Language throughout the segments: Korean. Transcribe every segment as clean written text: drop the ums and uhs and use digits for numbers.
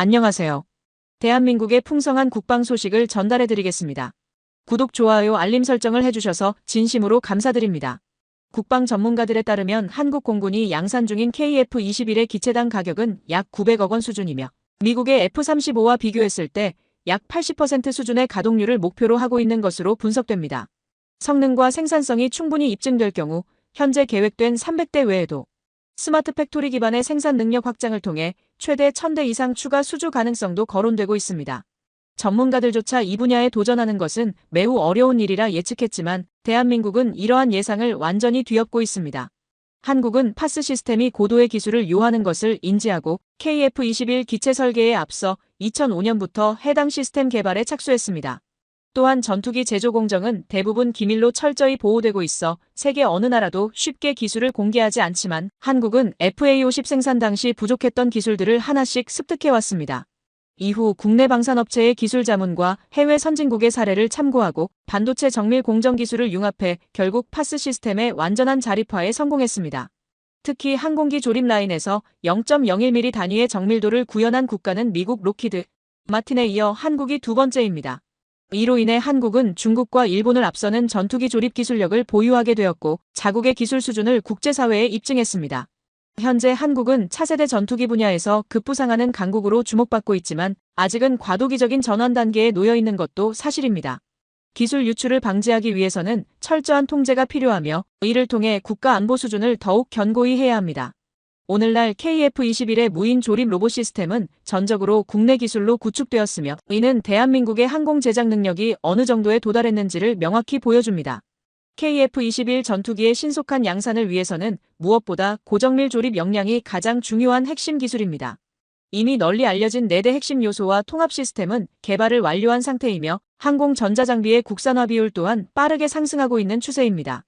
안녕하세요. 대한민국의 풍성한 국방 소식을 전달해드리겠습니다. 구독, 좋아요, 알림 설정을 해주셔서 진심으로 감사드립니다. 국방 전문가들에 따르면 한국 공군이 양산 중인 KF-21의 기체당 가격은 약 900억 원 수준이며 미국의 F-35와 비교했을 때 약 80% 수준의 가동률을 목표로 하고 있는 것으로 분석됩니다. 성능과 생산성이 충분히 입증될 경우 현재 계획된 300대 외에도 스마트 팩토리 기반의 생산 능력 확장을 통해 최대 1000대 이상 추가 수주 가능성도 거론되고 있습니다. 전문가들조차 이 분야에 도전하는 것은 매우 어려운 일이라 예측했지만 대한민국은 이러한 예상을 완전히 뒤엎고 있습니다. 한국은 파스 시스템이 고도의 기술을 요하는 것을 인지하고 KF-21 기체 설계에 앞서 2005년부터 해당 시스템 개발에 착수했습니다. 또한 전투기 제조 공정은 대부분 기밀로 철저히 보호되고 있어 세계 어느 나라도 쉽게 기술을 공개하지 않지만 한국은 FA-50 생산 당시 부족했던 기술들을 하나씩 습득해왔습니다. 이후 국내 방산업체의 기술 자문과 해외 선진국의 사례를 참고하고 반도체 정밀 공정 기술을 융합해 결국 파스 시스템의 완전한 자립화에 성공했습니다. 특히 항공기 조립 라인에서 0.01mm 단위의 정밀도를 구현한 국가는 미국 록히드 마틴에 이어 한국이 두 번째입니다. 이로 인해 한국은 중국과 일본을 앞서는 전투기 조립 기술력을 보유하게 되었고 자국의 기술 수준을 국제사회에 입증했습니다. 현재 한국은 차세대 전투기 분야에서 급부상하는 강국으로 주목받고 있지만 아직은 과도기적인 전환 단계에 놓여 있는 것도 사실입니다. 기술 유출을 방지하기 위해서는 철저한 통제가 필요하며 이를 통해 국가 안보 수준을 더욱 견고히 해야 합니다. 오늘날 KF-21의 무인 조립 로봇 시스템은 전적으로 국내 기술로 구축되었으며 이는 대한민국의 항공 제작 능력이 어느 정도에 도달했는지를 명확히 보여줍니다. KF-21 전투기의 신속한 양산을 위해서는 무엇보다 고정밀 조립 역량이 가장 중요한 핵심 기술입니다. 이미 널리 알려진 4대 핵심 요소와 통합 시스템은 개발을 완료한 상태이며 항공 전자장비의 국산화 비율 또한 빠르게 상승하고 있는 추세입니다.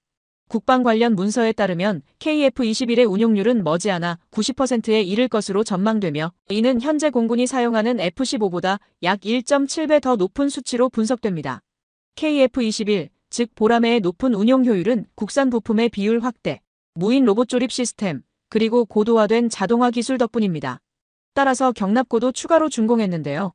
국방 관련 문서에 따르면 KF-21의 운용률은 머지않아 90%에 이를 것으로 전망되며 이는 현재 공군이 사용하는 F-15보다 약 1.7배 더 높은 수치로 분석됩니다. KF-21, 즉 보라매의 높은 운용 효율은 국산 부품의 비율 확대, 무인 로봇 조립 시스템, 그리고 고도화된 자동화 기술 덕분입니다. 따라서 경납고도 추가로 준공했는데요.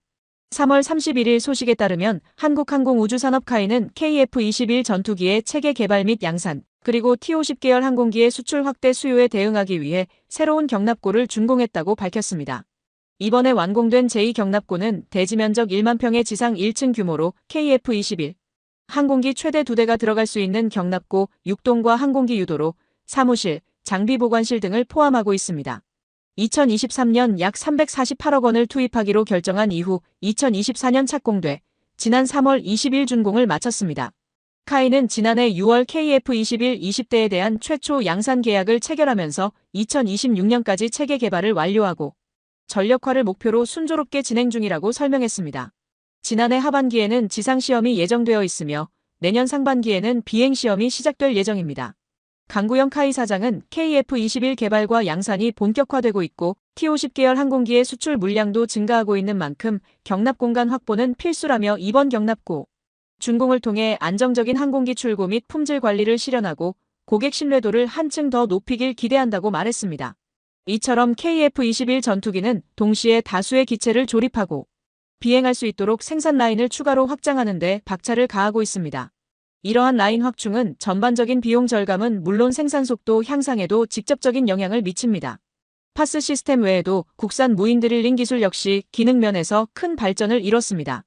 3월 31일 소식에 따르면 한국항공우주산업카이는 KF-21 전투기의 체계 개발 및 양산, 그리고 T-50 계열 항공기의 수출 확대 수요에 대응하기 위해 새로운 경납고를 준공했다고 밝혔습니다. 이번에 완공된 제2경납고는 대지 면적 1만 평의 지상 1층 규모로 KF-21 항공기 최대 2대가 들어갈 수 있는 경납고 6동과 항공기 유도로, 사무실, 장비 보관실 등을 포함하고 있습니다. 2023년 약 348억 원을 투입하기로 결정한 이후 2024년 착공돼 지난 3월 20일 준공을 마쳤습니다. 카이는 지난해 6월 KF-21 20대에 대한 최초 양산 계약을 체결하면서 2026년까지 체계 개발을 완료하고 전력화를 목표로 순조롭게 진행 중이라고 설명했습니다. 지난해 하반기에는 지상시험이 예정되어 있으며 내년 상반기에는 비행시험이 시작될 예정입니다. 강구영 카이 사장은 KF-21 개발과 양산이 본격화되고 있고 T-50 계열 항공기의 수출 물량도 증가하고 있는 만큼 경납 공간 확보는 필수라며 이번 경납고 준공을 통해 안정적인 항공기 출고 및 품질 관리를 실현하고 고객 신뢰도를 한층 더 높이길 기대한다고 말했습니다. 이처럼 KF-21 전투기는 동시에 다수의 기체를 조립하고 비행할 수 있도록 생산 라인을 추가로 확장하는 데 박차를 가하고 있습니다. 이러한 라인 확충은 전반적인 비용 절감은 물론 생산 속도 향상에도 직접적인 영향을 미칩니다. 파스 시스템 외에도 국산 무인 드릴링 기술 역시 기능 면에서 큰 발전을 이뤘습니다.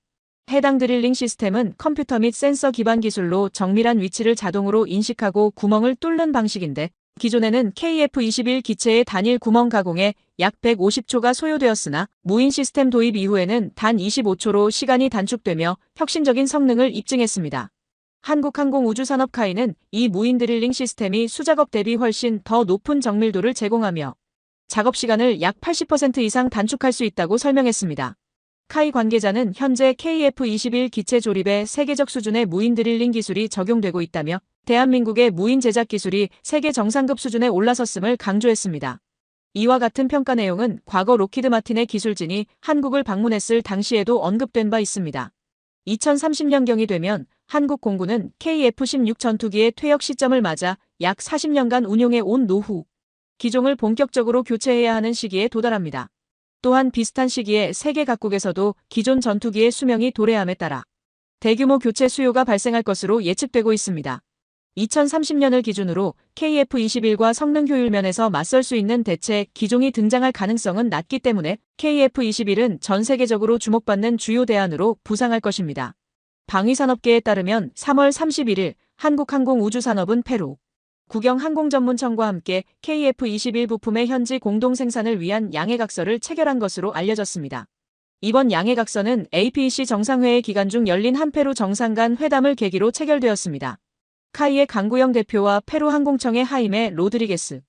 해당 드릴링 시스템은 컴퓨터 및 센서 기반 기술로 정밀한 위치를 자동으로 인식하고 구멍을 뚫는 방식인데 기존에는 KF-21 기체의 단일 구멍 가공에 약 150초가 소요되었으나 무인 시스템 도입 이후에는 단 25초로 시간이 단축되며 혁신적인 성능을 입증했습니다. 한국항공우주산업카이는 이 무인 드릴링 시스템이 수작업 대비 훨씬 더 높은 정밀도를 제공하며 작업 시간을 약 80% 이상 단축할 수 있다고 설명했습니다. 카이 관계자는 현재 KF-21 기체 조립에 세계적 수준의 무인 드릴링 기술이 적용되고 있다며 대한민국의 무인 제작 기술이 세계 정상급 수준에 올라섰음을 강조했습니다. 이와 같은 평가 내용은 과거 록히드 마틴의 기술진이 한국을 방문했을 당시에도 언급된 바 있습니다. 2030년경이 되면 한국 공군은 KF-16 전투기의 퇴역 시점을 맞아 약 40년간 운용해 온 노후 기종을 본격적으로 교체해야 하는 시기에 도달합니다. 또한 비슷한 시기에 세계 각국에서도 기존 전투기의 수명이 도래함에 따라 대규모 교체 수요가 발생할 것으로 예측되고 있습니다. 2030년을 기준으로 KF-21과 성능 효율 면에서 맞설 수 있는 대체 기종이 등장할 가능성은 낮기 때문에 KF-21은 전 세계적으로 주목받는 주요 대안으로 부상할 것입니다. 방위산업계에 따르면 3월 31일 한국항공우주산업은 페루 국영항공전문청과 함께 KF-21 부품의 현지 공동 생산을 위한 양해각서를 체결한 것으로 알려졌습니다. 이번 양해각서는 APEC 정상회의 기간 중 열린 한페루 정상 간 회담을 계기로 체결되었습니다. 카이의 강구영 대표와 페루 항공청의 하이메 로드리게스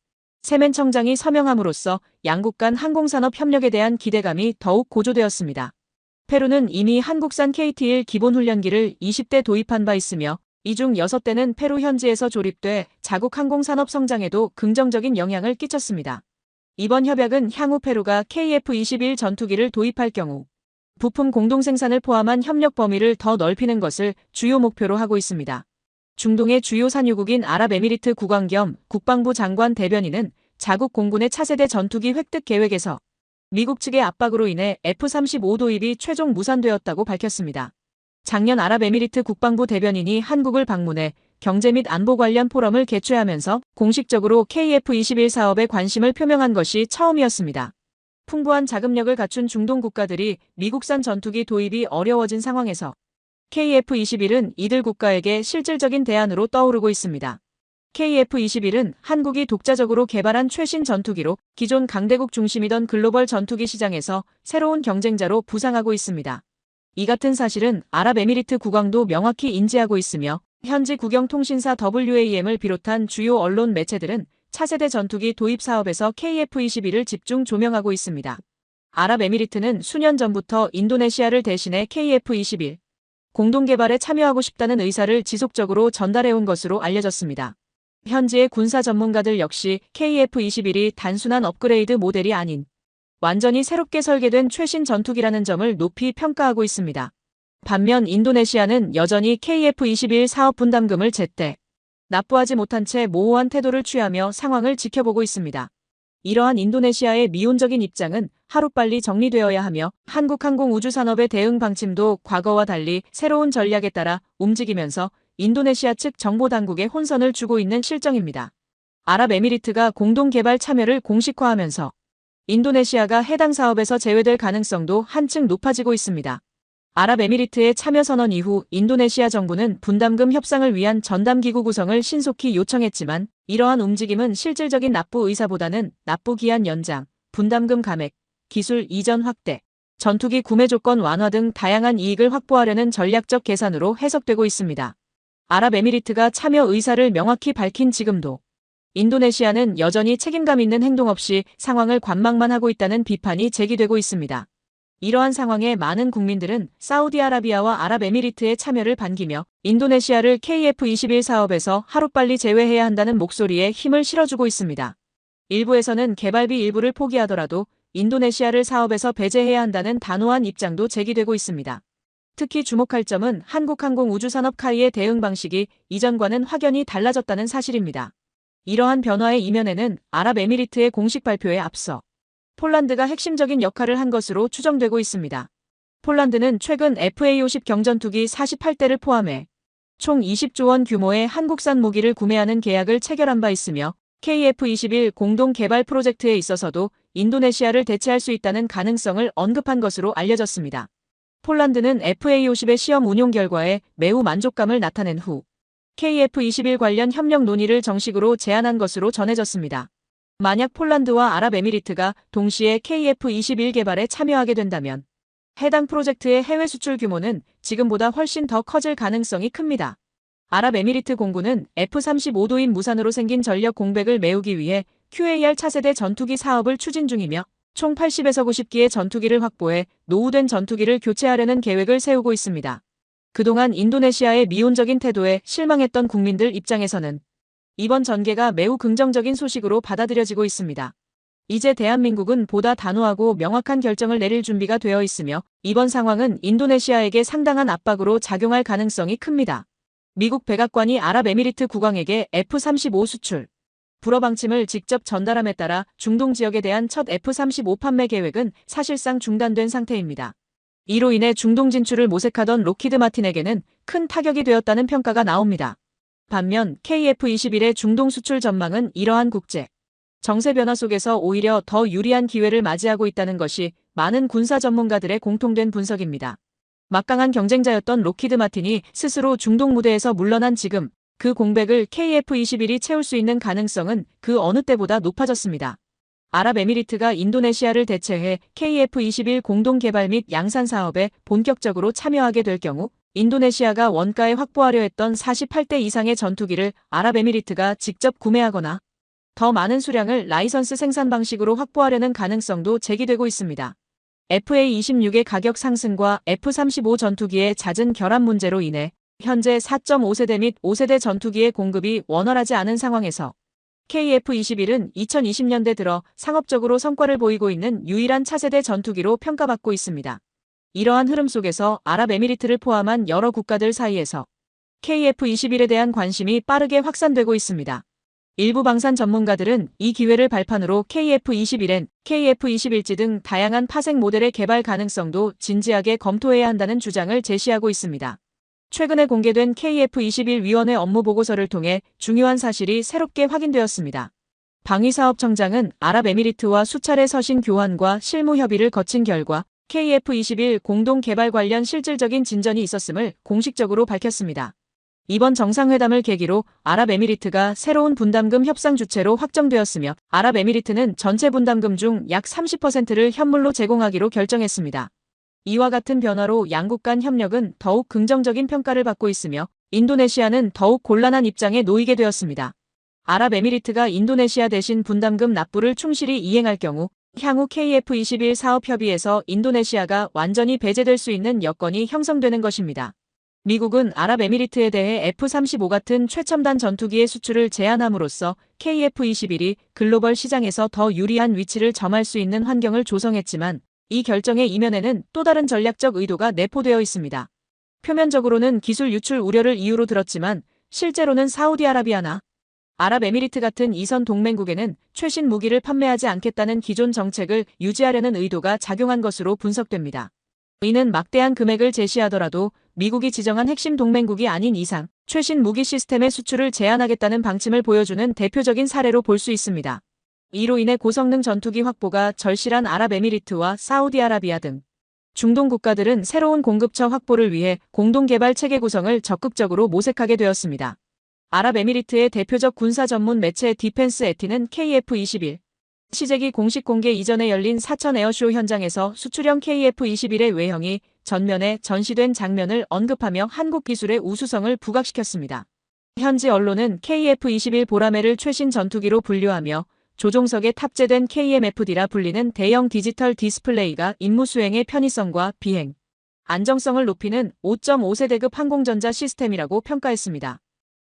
세멘 청장이 서명함으로써 양국 간 항공산업 협력에 대한 기대감이 더욱 고조되었습니다. 페루는 이미 한국산 KT-1 기본훈련기를 20대 도입한 바 있으며 이 중 6대는 페루 현지에서 조립돼 자국 항공산업 성장에도 긍정적인 영향을 끼쳤습니다. 이번 협약은 향후 페루가 KF-21 전투기를 도입할 경우 부품 공동 생산을 포함한 협력 범위를 더 넓히는 것을 주요 목표로 하고 있습니다. 중동의 주요 산유국인 아랍에미리트 국왕 겸 국방부 장관 대변인은 자국 공군의 차세대 전투기 획득 계획에서 미국 측의 압박으로 인해 F-35 도입이 최종 무산되었다고 밝혔습니다. 작년 아랍에미리트 국방부 대변인이 한국을 방문해 경제 및 안보 관련 포럼을 개최하면서 공식적으로 KF-21 사업에 관심을 표명한 것이 처음이었습니다. 풍부한 자금력을 갖춘 중동 국가들이 미국산 전투기 도입이 어려워진 상황에서 KF-21은 이들 국가에게 실질적인 대안으로 떠오르고 있습니다. KF-21은 한국이 독자적으로 개발한 최신 전투기로 기존 강대국 중심이던 글로벌 전투기 시장에서 새로운 경쟁자로 부상하고 있습니다. 이 같은 사실은 아랍에미리트 국왕도 명확히 인지하고 있으며 현지 국영통신사 WAM을 비롯한 주요 언론 매체들은 차세대 전투기 도입 사업에서 KF-21을 집중 조명하고 있습니다. 아랍에미리트는 수년 전부터 인도네시아를 대신해 KF-21 공동개발에 참여하고 싶다는 의사를 지속적으로 전달해온 것으로 알려졌습니다. 현지의 군사 전문가들 역시 KF-21이 단순한 업그레이드 모델이 아닌 완전히 새롭게 설계된 최신 전투기라는 점을 높이 평가하고 있습니다. 반면 인도네시아는 여전히 KF-21 사업 분담금을 제때 납부하지 못한 채 모호한 태도를 취하며 상황을 지켜보고 있습니다. 이러한 인도네시아의 미온적인 입장은 하루빨리 정리되어야 하며 한국 항공우주산업의 대응 방침도 과거와 달리 새로운 전략에 따라 움직이면서 인도네시아 측 정보당국에 혼선을 주고 있는 실정입니다. 아랍에미리트가 공동개발 참여를 공식화하면서 인도네시아가 해당 사업에서 제외될 가능성도 한층 높아지고 있습니다. 아랍에미리트의 참여 선언 이후 인도네시아 정부는 분담금 협상을 위한 전담기구 구성을 신속히 요청했지만 이러한 움직임은 실질적인 납부 의사보다는 납부 기한 연장, 분담금 감액, 기술 이전 확대, 전투기 구매 조건 완화 등 다양한 이익을 확보하려는 전략적 계산으로 해석되고 있습니다. 아랍에미리트가 참여 의사를 명확히 밝힌 지금도 인도네시아는 여전히 책임감 있는 행동 없이 상황을 관망만 하고 있다는 비판이 제기되고 있습니다. 이러한 상황에 많은 국민들은 사우디아라비아와 아랍에미리트의 참여를 반기며 인도네시아를 KF-21 사업에서 하루빨리 제외해야 한다는 목소리에 힘을 실어주고 있습니다. 일부에서는 개발비 일부를 포기하더라도 인도네시아를 사업에서 배제해야 한다는 단호한 입장도 제기되고 있습니다. 특히 주목할 점은 한국항공우주산업 카이의 대응 방식이 이전과는 확연히 달라졌다는 사실입니다. 이러한 변화의 이면에는 아랍에미리트의 공식 발표에 앞서 폴란드가 핵심적인 역할을 한 것으로 추정되고 있습니다. 폴란드는 최근 FA-50 경전투기 48대를 포함해 총 20조 원 규모의 한국산 무기를 구매하는 계약을 체결한 바 있으며 KF-21 공동 개발 프로젝트에 있어서도 인도네시아를 대체할 수 있다는 가능성을 언급한 것으로 알려졌습니다. 폴란드는 FA-50의 시험 운용 결과에 매우 만족감을 나타낸 후 KF-21 관련 협력 논의를 정식으로 제안한 것으로 전해졌습니다. 만약 폴란드와 아랍에미리트가 동시에 KF-21 개발에 참여하게 된다면 해당 프로젝트의 해외 수출 규모는 지금보다 훨씬 더 커질 가능성이 큽니다. 아랍에미리트 공군은 F-35 도입 무산으로 생긴 전력 공백을 메우기 위해 QAR 차세대 전투기 사업을 추진 중이며 총 80에서 90기의 전투기를 확보해 노후된 전투기를 교체하려는 계획을 세우고 있습니다. 그동안 인도네시아의 미온적인 태도에 실망했던 국민들 입장에서는 이번 전개가 매우 긍정적인 소식으로 받아들여지고 있습니다. 이제 대한민국은 보다 단호하고 명확한 결정을 내릴 준비가 되어 있으며 이번 상황은 인도네시아에게 상당한 압박으로 작용할 가능성이 큽니다. 미국 백악관이 아랍에미리트 국왕에게 F-35 수출 불어 방침을 직접 전달함에 따라 중동 지역에 대한 첫 F-35 판매 계획은 사실상 중단된 상태입니다. 이로 인해 중동 진출을 모색하던 록히드 마틴에게는 큰 타격이 되었다는 평가가 나옵니다. 반면 KF-21의 중동 수출 전망은 이러한 국제 정세 변화 속에서 오히려 더 유리한 기회를 맞이하고 있다는 것이 많은 군사 전문가들의 공통된 분석입니다. 막강한 경쟁자였던 록히드 마틴이 스스로 중동 무대에서 물러난 지금 그 공백을 KF-21이 채울 수 있는 가능성은 그 어느 때보다 높아졌습니다. 아랍에미리트가 인도네시아를 대체해 KF-21 공동 개발 및 양산 사업에 본격적으로 참여하게 될 경우 인도네시아가 원가에 확보하려 했던 48대 이상의 전투기를 아랍에미리트가 직접 구매하거나 더 많은 수량을 라이선스 생산 방식으로 확보하려는 가능성도 제기되고 있습니다. FA-26의 가격 상승과 F-35 전투기의 잦은 결함 문제로 인해 현재 4.5세대 및 5세대 전투기의 공급이 원활하지 않은 상황에서 KF-21은 2020년대 들어 상업적으로 성과를 보이고 있는 유일한 차세대 전투기로 평가받고 있습니다. 이러한 흐름 속에서 아랍에미리트를 포함한 여러 국가들 사이에서 KF-21에 대한 관심이 빠르게 확산되고 있습니다. 일부 방산 전문가들은 이 기회를 발판으로 KF-21N, KF-21G 등 다양한 파생 모델의 개발 가능성도 진지하게 검토해야 한다는 주장을 제시하고 있습니다. 최근에 공개된 KF-21 위원회 업무 보고서를 통해 중요한 사실이 새롭게 확인되었습니다. 방위사업청장은 아랍에미리트와 수차례 서신 교환과 실무 협의를 거친 결과 KF-21 공동 개발 관련 실질적인 진전이 있었음을 공식적으로 밝혔습니다. 이번 정상회담을 계기로 아랍에미리트가 새로운 분담금 협상 주체로 확정되었으며 아랍에미리트는 전체 분담금 중 약 30%를 현물로 제공하기로 결정했습니다. 이와 같은 변화로 양국 간 협력은 더욱 긍정적인 평가를 받고 있으며 인도네시아는 더욱 곤란한 입장에 놓이게 되었습니다. 아랍에미리트가 인도네시아 대신 분담금 납부를 충실히 이행할 경우 향후 KF-21 사업 협의에서 인도네시아가 완전히 배제될 수 있는 여건이 형성되는 것입니다. 미국은 아랍에미리트에 대해 F-35 같은 최첨단 전투기의 수출을 제한함으로써 KF-21이 글로벌 시장에서 더 유리한 위치를 점할 수 있는 환경을 조성했지만 이 결정의 이면에는 또 다른 전략적 의도가 내포되어 있습니다. 표면적으로는 기술 유출 우려를 이유로 들었지만 실제로는 사우디아라비아나 아랍에미리트 같은 이선 동맹국에는 최신 무기를 판매하지 않겠다는 기존 정책을 유지하려는 의도가 작용한 것으로 분석됩니다. 이는 막대한 금액을 제시하더라도 미국이 지정한 핵심 동맹국이 아닌 이상 최신 무기 시스템의 수출을 제한하겠다는 방침을 보여주는 대표적인 사례로 볼 수 있습니다. 이로 인해 고성능 전투기 확보가 절실한 아랍에미리트와 사우디아라비아 등 중동 국가들은 새로운 공급처 확보를 위해 공동개발 체계 구성을 적극적으로 모색하게 되었습니다. 아랍에미리트의 대표적 군사 전문 매체 디펜스 에티는 KF-21 시제기 공식 공개 이전에 열린 사천 에어쇼 현장에서 수출형 KF-21의 외형이 전면에 전시된 장면을 언급하며 한국 기술의 우수성을 부각시켰습니다. 현지 언론은 KF-21 보라매를 최신 전투기로 분류하며 조종석에 탑재된 KMFD라 불리는 대형 디지털 디스플레이가 임무 수행의 편의성과 비행 안정성을 높이는 5.5세대급 항공전자 시스템이라고 평가했습니다.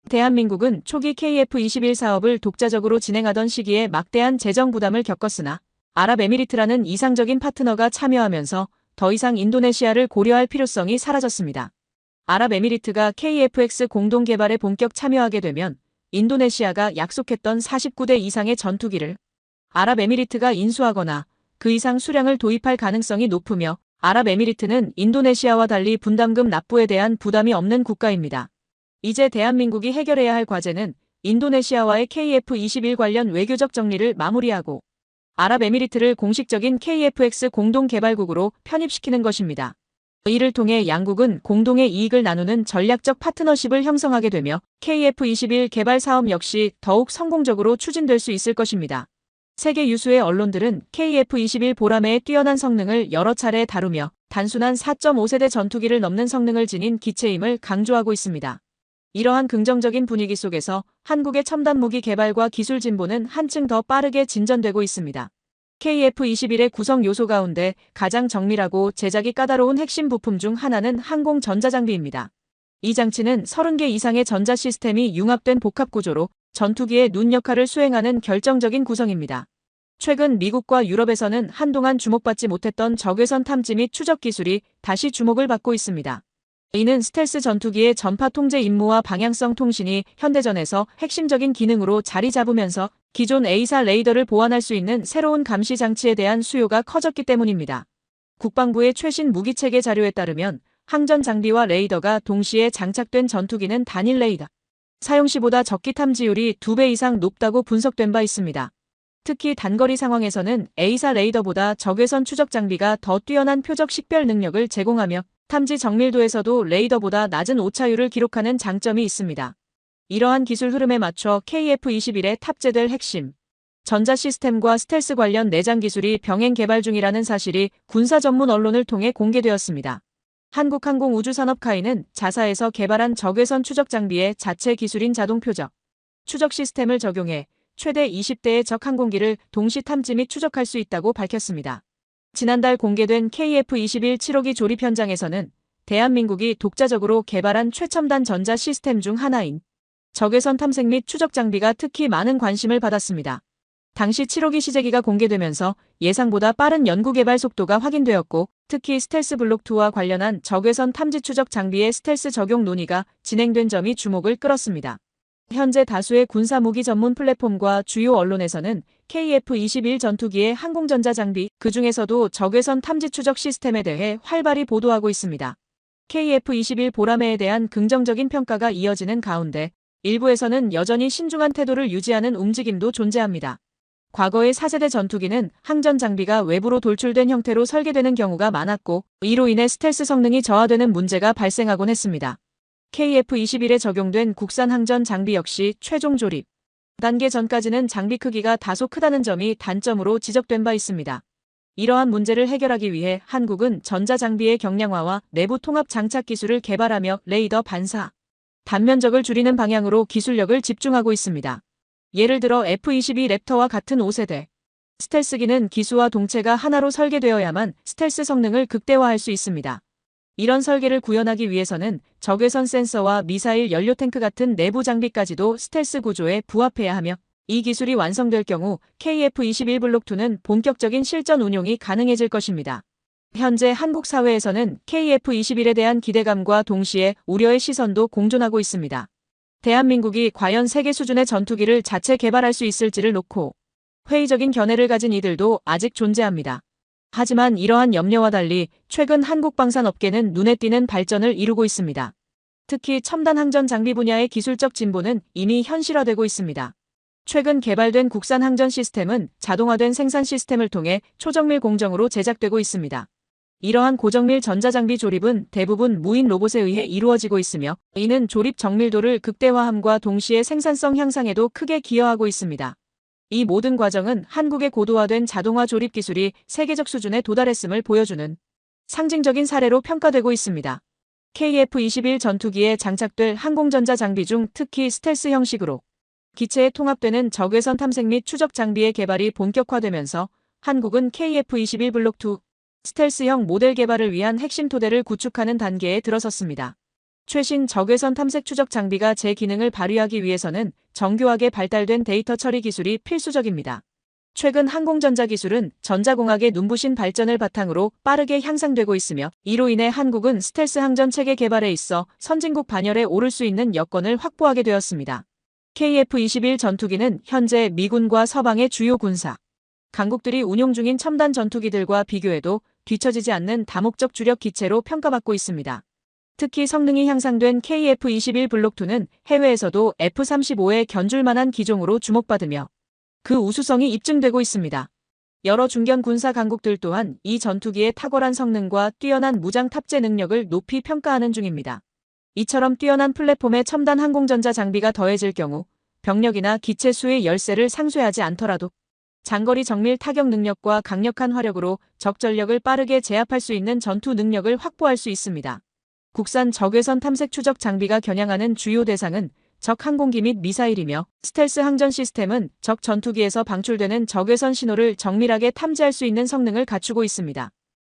대한민국은 초기 KF-21 사업을 독자적으로 진행하던 시기에 막대한 재정 부담을 겪었으나 아랍에미리트라는 이상적인 파트너가 참여하면서 더 이상 인도네시아를 고려할 필요성이 사라졌습니다. 아랍에미리트가 KF-X 공동 개발에 본격 참여하게 되면 인도네시아가 약속했던 49대 이상의 전투기를 아랍에미리트가 인수하거나 그 이상 수량을 도입할 가능성이 높으며 아랍에미리트는 인도네시아와 달리 분담금 납부에 대한 부담이 없는 국가입니다. 이제 대한민국이 해결해야 할 과제는 인도네시아와의 KF-21 관련 외교적 정리를 마무리하고 아랍에미리트를 공식적인 KF-X 공동개발국으로 편입시키는 것입니다. 이를 통해 양국은 공동의 이익을 나누는 전략적 파트너십을 형성하게 되며 KF-21 개발 사업 역시 더욱 성공적으로 추진될 수 있을 것입니다. 세계 유수의 언론들은 KF-21 보라매의 뛰어난 성능을 여러 차례 다루며 단순한 4.5세대 전투기를 넘는 성능을 지닌 기체임을 강조하고 있습니다. 이러한 긍정적인 분위기 속에서 한국의 첨단 무기 개발과 기술 진보는 한층 더 빠르게 진전되고 있습니다. KF-21의 구성 요소 가운데 가장 정밀하고 제작이 까다로운 핵심 부품 중 하나는 항공 전자장비입니다. 이 장치는 30개 이상의 전자 시스템이 융합된 복합 구조로 전투기의 눈 역할을 수행하는 결정적인 구성입니다. 최근 미국과 유럽에서는 한동안 주목받지 못했던 적외선 탐지 및 추적 기술이 다시 주목을 받고 있습니다. 이는 스텔스 전투기의 전파 통제 임무와 방향성 통신이 현대전에서 핵심적인 기능으로 자리 잡으면서 기존 A사 레이더를 보완할 수 있는 새로운 감시 장치에 대한 수요가 커졌기 때문입니다. 국방부의 최신 무기체계 자료에 따르면 항전 장비와 레이더가 동시에 장착된 전투기는 단일 레이더 사용 시보다 적기 탐지율이 2배 이상 높다고 분석된 바 있습니다. 특히 단거리 상황에서는 A사 레이더보다 적외선 추적 장비가 더 뛰어난 표적 식별 능력을 제공하며 탐지 정밀도에서도 레이더보다 낮은 오차율을 기록하는 장점이 있습니다. 이러한 기술 흐름에 맞춰 KF-21에 탑재될 핵심 전자 시스템과 스텔스 관련 내장 기술이 병행 개발 중이라는 사실이 군사 전문 언론을 통해 공개되었습니다. 한국항공우주산업카이는 자사에서 개발한 적외선 추적 장비의 자체 기술인 자동 표적 추적 시스템을 적용해 최대 20대의 적 항공기를 동시 탐지 및 추적할 수 있다고 밝혔습니다. 지난달 공개된 KF-21 7호기 조립 현장에서는 대한민국이 독자적으로 개발한 최첨단 전자 시스템 중 하나인 적외선 탐색 및 추적 장비가 특히 많은 관심을 받았습니다. 당시 7호기 시제기가 공개되면서 예상보다 빠른 연구 개발 속도가 확인되었고 특히 스텔스 블록2와 관련한 적외선 탐지 추적 장비의 스텔스 적용 논의가 진행된 점이 주목을 끌었습니다. 현재 다수의 군사무기 전문 플랫폼과 주요 언론에서는 KF-21 전투기의 항공전자 장비, 그중에서도 적외선 탐지 추적 시스템에 대해 활발히 보도하고 있습니다. KF-21 보라매에 대한 긍정적인 평가가 이어지는 가운데 일부에서는 여전히 신중한 태도를 유지하는 움직임도 존재합니다. 과거의 4세대 전투기는 항전 장비가 외부로 돌출된 형태로 설계되는 경우가 많았고 이로 인해 스텔스 성능이 저하되는 문제가 발생하곤 했습니다. KF-21에 적용된 국산 항전 장비 역시 최종 조립 단계 전까지는 장비 크기가 다소 크다는 점이 단점으로 지적된 바 있습니다. 이러한 문제를 해결하기 위해 한국은 전자장비의 경량화와 내부 통합 장착 기술을 개발하며 레이더 반사, 단면적을 줄이는 방향으로 기술력을 집중하고 있습니다. 예를 들어 F-22 랩터와 같은 5세대 스텔스기는 기수와 동체가 하나로 설계되어야만 스텔스 성능을 극대화할 수 있습니다. 이런 설계를 구현하기 위해서는 적외선 센서와 미사일 연료 탱크 같은 내부 장비까지도 스텔스 구조에 부합해야 하며 이 기술이 완성될 경우 KF-21 블록2는 본격적인 실전 운용이 가능해질 것입니다. 현재 한국 사회에서는 KF-21에 대한 기대감과 동시에 우려의 시선도 공존하고 있습니다. 대한민국이 과연 세계 수준의 전투기를 자체 개발할 수 있을지를 놓고 회의적인 견해를 가진 이들도 아직 존재합니다. 하지만 이러한 염려와 달리 최근 한국 방산업계는 눈에 띄는 발전을 이루고 있습니다. 특히 첨단 항전 장비 분야의 기술적 진보는 이미 현실화되고 있습니다. 최근 개발된 국산 항전 시스템은 자동화된 생산 시스템을 통해 초정밀 공정으로 제작되고 있습니다. 이러한 고정밀 전자장비 조립은 대부분 무인 로봇에 의해 이루어지고 있으며 이는 조립 정밀도를 극대화함과 동시에 생산성 향상에도 크게 기여하고 있습니다. 이 모든 과정은 한국의 고도화된 자동화 조립 기술이 세계적 수준에 도달했음을 보여주는 상징적인 사례로 평가되고 있습니다. KF-21 전투기에 장착될 항공전자 장비 중 특히 스텔스 형식으로 기체에 통합되는 적외선 탐색 및 추적 장비의 개발이 본격화되면서 한국은 KF-21 블록2 스텔스형 모델 개발을 위한 핵심 토대를 구축하는 단계에 들어섰습니다. 최신 적외선 탐색 추적 장비가 제 기능을 발휘하기 위해서는 정교하게 발달된 데이터 처리 기술이 필수적입니다. 최근 항공전자 기술은 전자공학의 눈부신 발전을 바탕으로 빠르게 향상되고 있으며 이로 인해 한국은 스텔스 항전 체계 개발에 있어 선진국 반열에 오를 수 있는 여건을 확보하게 되었습니다. KF-21 전투기는 현재 미군과 서방의 주요 군사 강국들이 운용 중인 첨단 전투기들과 비교해도 뒤처지지 않는 다목적 주력 기체로 평가받고 있습니다. 특히 성능이 향상된 KF-21 블록2는 해외에서도 F-35에 견줄 만한 기종으로 주목받으며 그 우수성이 입증되고 있습니다. 여러 중견 군사 강국들 또한 이 전투기의 탁월한 성능과 뛰어난 무장 탑재 능력을 높이 평가하는 중입니다. 이처럼 뛰어난 플랫폼에 첨단 항공전자 장비가 더해질 경우 병력이나 기체 수의 열세를 상쇄하지 않더라도 장거리 정밀 타격 능력과 강력한 화력으로 적 전력을 빠르게 제압할 수 있는 전투 능력을 확보할 수 있습니다. 국산 적외선 탐색 추적 장비가 겨냥하는 주요 대상은 적 항공기 및 미사일이며 스텔스 항전 시스템은 적 전투기에서 방출되는 적외선 신호를 정밀하게 탐지할 수 있는 성능을 갖추고 있습니다.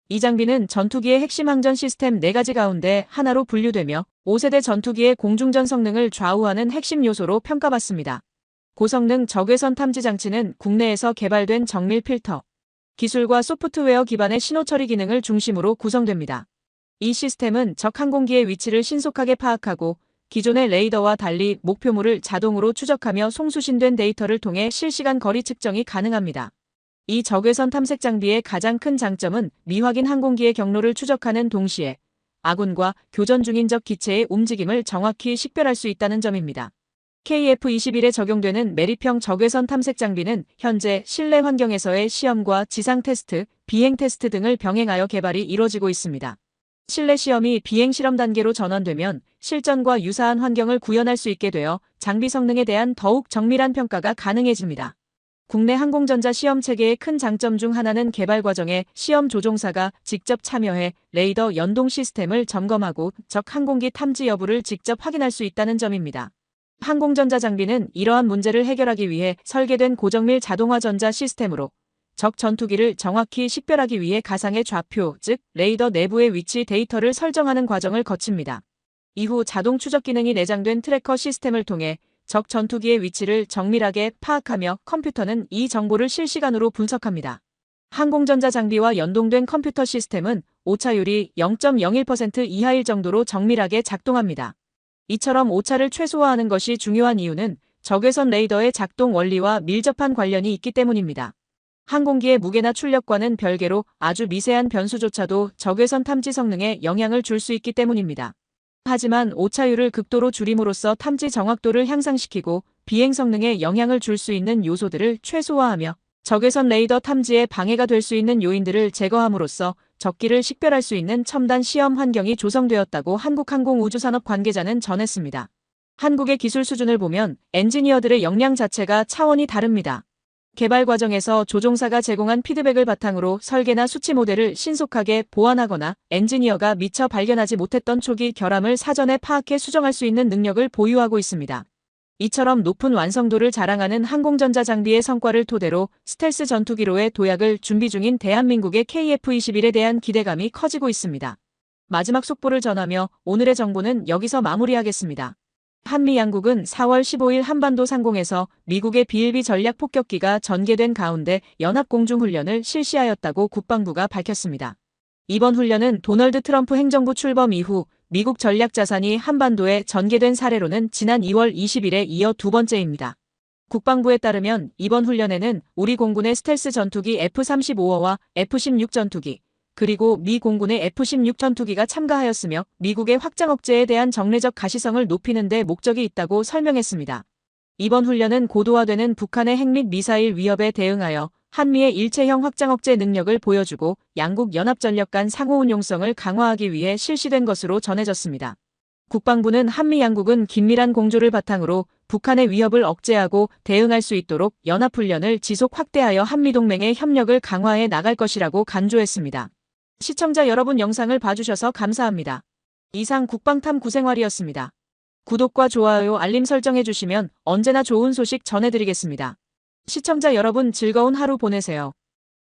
이 장비는 전투기의 핵심 항전 시스템 4가지 가운데 하나로 분류되며 5세대 전투기의 공중전 성능을 좌우하는 핵심 요소로 평가받습니다. 고성능 적외선 탐지 장치는 국내에서 개발된 정밀 필터 기술과 소프트웨어 기반의 신호 처리 기능을 중심으로 구성됩니다. 이 시스템은 적 항공기의 위치를 신속하게 파악하고 기존의 레이더와 달리 목표물을 자동으로 추적하며 송수신된 데이터를 통해 실시간 거리 측정이 가능합니다. 이 적외선 탐색 장비의 가장 큰 장점은 미확인 항공기의 경로를 추적하는 동시에 아군과 교전 중인 적 기체의 움직임을 정확히 식별할 수 있다는 점입니다. KF-21에 적용되는 매립형 적외선 탐색 장비는 현재 실내 환경에서의 시험과 지상 테스트, 비행 테스트 등을 병행하여 개발이 이뤄지고 있습니다. 실내 시험이 비행 실험 단계로 전환되면 실전과 유사한 환경을 구현할 수 있게 되어 장비 성능에 대한 더욱 정밀한 평가가 가능해집니다. 국내 항공전자 시험 체계의 큰 장점 중 하나는 개발 과정에 시험 조종사가 직접 참여해 레이더 연동 시스템을 점검하고 적 항공기 탐지 여부를 직접 확인할 수 있다는 점입니다. 항공전자 장비는 이러한 문제를 해결하기 위해 설계된 고정밀 자동화 전자 시스템으로 적 전투기를 정확히 식별하기 위해 가상의 좌표, 즉 레이더 내부의 위치 데이터를 설정하는 과정을 거칩니다. 이후 자동 추적 기능이 내장된 트래커 시스템을 통해 적 전투기의 위치를 정밀하게 파악하며 컴퓨터는 이 정보를 실시간으로 분석합니다. 항공전자 장비와 연동된 컴퓨터 시스템은 오차율이 0.01% 이하일 정도로 정밀하게 작동합니다. 이처럼 오차를 최소화하는 것이 중요한 이유는 적외선 레이더의 작동 원리와 밀접한 관련이 있기 때문입니다. 항공기의 무게나 출력과는 별개로 아주 미세한 변수조차도 적외선 탐지 성능에 영향을 줄 수 있기 때문입니다. 하지만 오차율을 극도로 줄임으로써 탐지 정확도를 향상시키고 비행 성능에 영향을 줄 수 있는 요소들을 최소화하며 적외선 레이더 탐지에 방해가 될 수 있는 요인들을 제거함으로써 적기를 식별할 수 있는 첨단 시험 환경이 조성되었다고 한국항공우주산업 관계자는 전했습니다. 한국의 기술 수준을 보면 엔지니어들의 역량 자체가 차원이 다릅니다. 개발 과정에서 조종사가 제공한 피드백을 바탕으로 설계나 수치 모델을 신속하게 보완하거나 엔지니어가 미처 발견하지 못했던 초기 결함을 사전에 파악해 수정할 수 있는 능력을 보유하고 있습니다. 이처럼 높은 완성도를 자랑하는 항공전자 장비의 성과를 토대로 스텔스 전투기로의 도약을 준비 중인 대한민국의 KF-21에 대한 기대감이 커지고 있습니다. 마지막 속보를 전하며 오늘의 정보는 여기서 마무리하겠습니다. 한미 양국은 4월 15일 한반도 상공에서 미국의 B-1B 전략 폭격기가 전개된 가운데 연합공중훈련을 실시하였다고 국방부가 밝혔습니다. 이번 훈련은 도널드 트럼프 행정부 출범 이후 미국 전략 자산이 한반도에 전개된 사례로는 지난 2월 20일에 이어 두 번째입니다. 국방부에 따르면 이번 훈련에는 우리 공군의 스텔스 전투기 F-35와 F-16 전투기, 그리고 미 공군의 F-16 전투기가 참가하였으며 미국의 확장 억제에 대한 정례적 가시성을 높이는 데 목적이 있다고 설명했습니다. 이번 훈련은 고도화되는 북한의 핵 및 미사일 위협에 대응하여 한미의 일체형 확장 억제 능력을 보여주고 양국 연합전력 간 상호운용성을 강화하기 위해 실시된 것으로 전해졌습니다. 국방부는 한미 양국은 긴밀한 공조를 바탕으로 북한의 위협을 억제하고 대응할 수 있도록 연합훈련을 지속 확대하여 한미동맹의 협력을 강화해 나갈 것이라고 강조했습니다. 시청자 여러분, 영상을 봐주셔서 감사합니다. 이상 국방탐구생활이었습니다. 구독과 좋아요, 알림 설정해주시면 언제나 좋은 소식 전해드리겠습니다. 시청자 여러분, 즐거운 하루 보내세요.